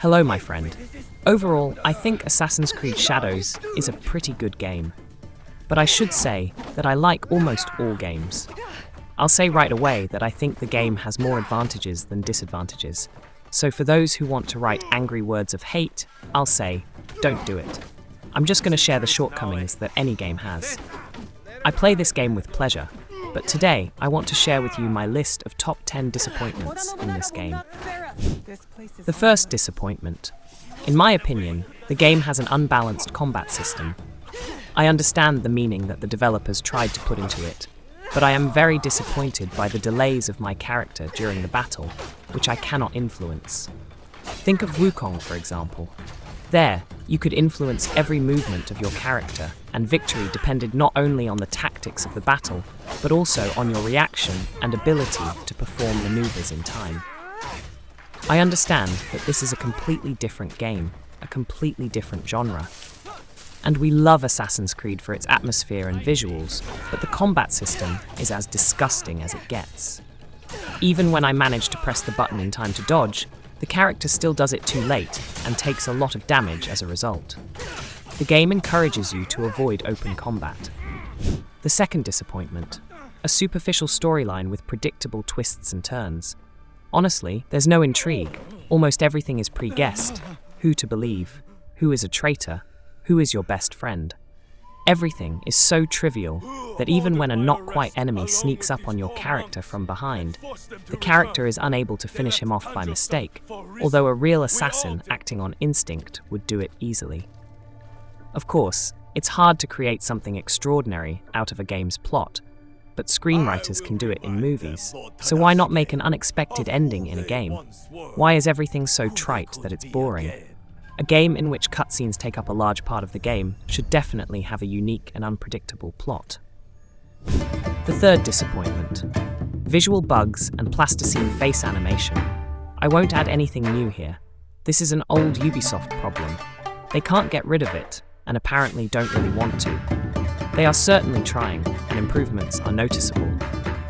Hello, my friend. Overall, I think Assassin's Creed Shadows is a pretty good game. But I should say that I like almost all games. I'll say right away that I think the game has more advantages than disadvantages. So for those who want to write angry words of hate, I'll say, don't do it. I'm just going to share the shortcomings that any game has. I play this game with pleasure, but today I want to share with you my list of top 10 disappointments in this game. The first disappointment. In my opinion, the game has an unbalanced combat system. I understand the meaning that the developers tried to put into it, but I am very disappointed by the delays of my character during the battle, which I cannot influence. Think of Wukong, for example. There, you could influence every movement of your character, and victory depended not only on the tactics of the battle, but also on your reaction and ability to perform maneuvers in time. I understand that this is a completely different game, a completely different genre. And we love Assassin's Creed for its atmosphere and visuals, but the combat system is as disgusting as it gets. Even when I manage to press the button in time to dodge, the character still does it too late and takes a lot of damage as a result. The game encourages you to avoid open combat. The second disappointment. A superficial storyline with predictable twists and turns. Honestly, there's no intrigue. Almost everything is pre-guessed. Who to believe? Who is a traitor? Who is your best friend? Everything is so trivial that even when a not-quite enemy sneaks up on your character from behind, the character is unable to finish him off by mistake, although a real assassin acting on instinct would do it easily. Of course, it's hard to create something extraordinary out of a game's plot, but screenwriters can do it in movies, so why not make an unexpected ending in a game? Why is everything so trite that it's boring? A game in which cutscenes take up a large part of the game should definitely have a unique and unpredictable plot. The third disappointment. Visual bugs and plasticine face animation. I won't add anything new here. This is an old Ubisoft problem. They can't get rid of it, and apparently don't really want to. They are certainly trying, and improvements are noticeable,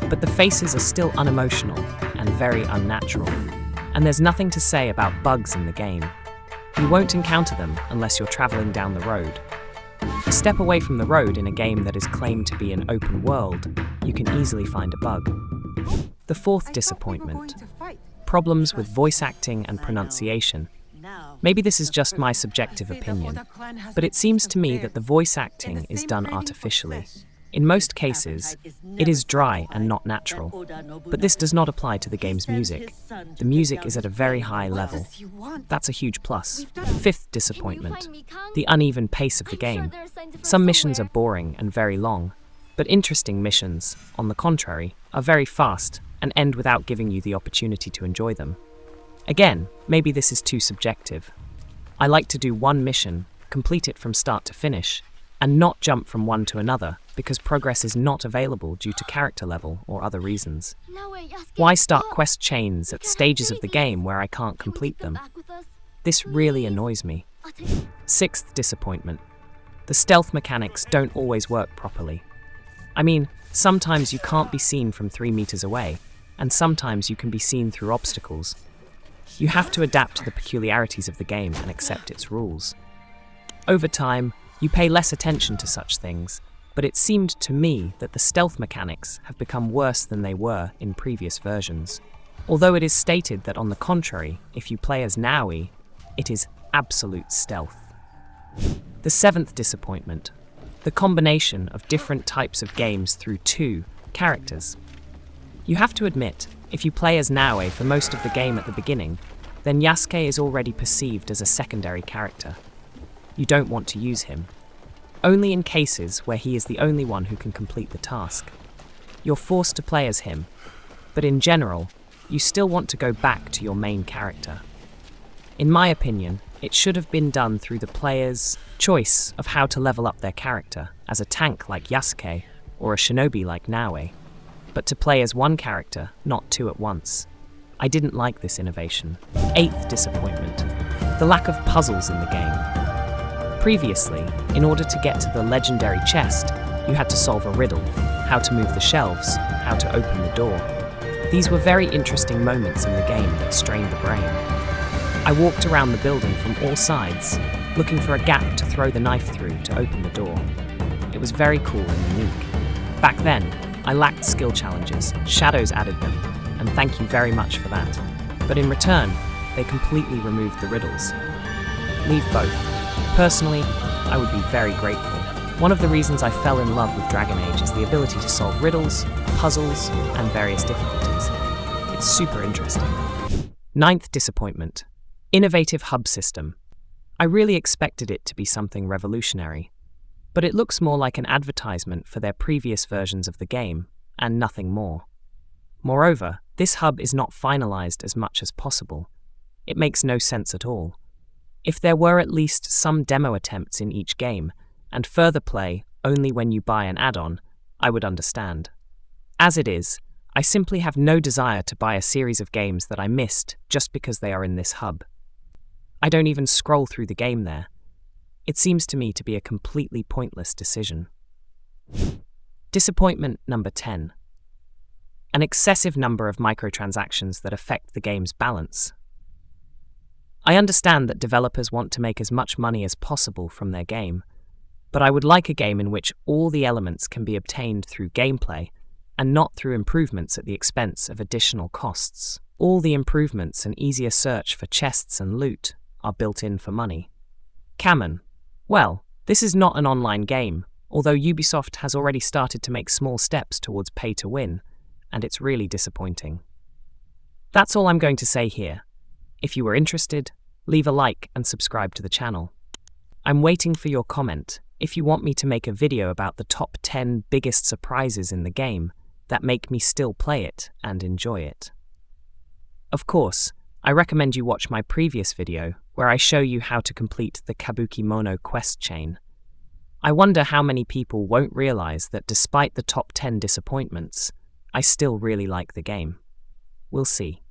but the faces are still unemotional and very unnatural, and there's nothing to say about bugs in the game. You won't encounter them unless you're traveling down the road. A step away from the road in a game that is claimed to be an open world, you can easily find a bug. The fourth disappointment. Problems with voice acting and pronunciation. Maybe this is just my subjective opinion, but it seems to me that the voice acting is done artificially. In most cases, it is dry and not natural, but this does not apply to the game's music. The music is at a very high level. That's a huge plus. Fifth disappointment. The uneven pace of the game. Some missions are boring and very long, but interesting missions, on the contrary, are very fast and end without giving you the opportunity to enjoy them. Again, maybe this is too subjective. I like to do one mission, complete it from start to finish, and not jump from one to another because progress is not available due to character level or other reasons. Why start quest chains at stages of the game where I can't complete them? This really annoys me. Sixth disappointment. The stealth mechanics don't always work properly. I mean, sometimes you can't be seen from 3 meters away, and sometimes you can be seen through obstacles. You have to adapt to the peculiarities of the game and accept its rules. Over time, you pay less attention to such things, but it seemed to me that the stealth mechanics have become worse than they were in previous versions. Although it is stated that on the contrary, if you play as Naui, it is absolute stealth. The seventh disappointment. The combination of different types of games through 2 characters. You have to admit, if you play as Naui for most of the game at the beginning, then Yasuke is already perceived as a secondary character. You don't want to use him. Only in cases where he is the only one who can complete the task. You're forced to play as him, but in general, you still want to go back to your main character. In my opinion, it should have been done through the player's choice of how to level up their character as a tank like Yasuke or a shinobi like Naui, but to play as one character, not 2 at once. I didn't like this innovation. Eighth disappointment. The lack of puzzles in the game. Previously, in order to get to the legendary chest, you had to solve a riddle, how to move the shelves, how to open the door. These were very interesting moments in the game that strained the brain. I walked around the building from all sides, looking for a gap to throw the knife through to open the door. It was very cool and unique. Back then, I lacked skill challenges, Shadows added them, and thank you very much for that. But in return, they completely removed the riddles. Leave both. Personally, I would be very grateful. One of the reasons I fell in love with Dragon Age is the ability to solve riddles, puzzles, and various difficulties. It's super interesting. Ninth disappointment. Innovative hub system. I really expected it to be something revolutionary, but it looks more like an advertisement for their previous versions of the game, and nothing more. Moreover, this hub is not finalized as much as possible. It makes no sense at all. If there were at least some demo attempts in each game, and further play only when you buy an add-on, I would understand. As it is, I simply have no desire to buy a series of games that I missed just because they are in this hub. I don't even scroll through the game there. It seems to me to be a completely pointless decision. Disappointment number 10. An excessive number of microtransactions that affect the game's balance. I understand that developers want to make as much money as possible from their game, but I would like a game in which all the elements can be obtained through gameplay and not through improvements at the expense of additional costs. All the improvements and easier search for chests and loot are built in for money. Cameron. Well, this is not an online game, although Ubisoft has already started to make small steps towards pay to win, and it's really disappointing. That's all I'm going to say here. If you were interested, leave a like and subscribe to the channel. I'm waiting for your comment if you want me to make a video about the top 10 biggest surprises in the game that make me still play it and enjoy it. Of course, I recommend you watch my previous video where I show you how to complete the Kabuki Mono quest chain. I wonder how many people won't realize that despite the top 10 disappointments, I still really like the game. We'll see.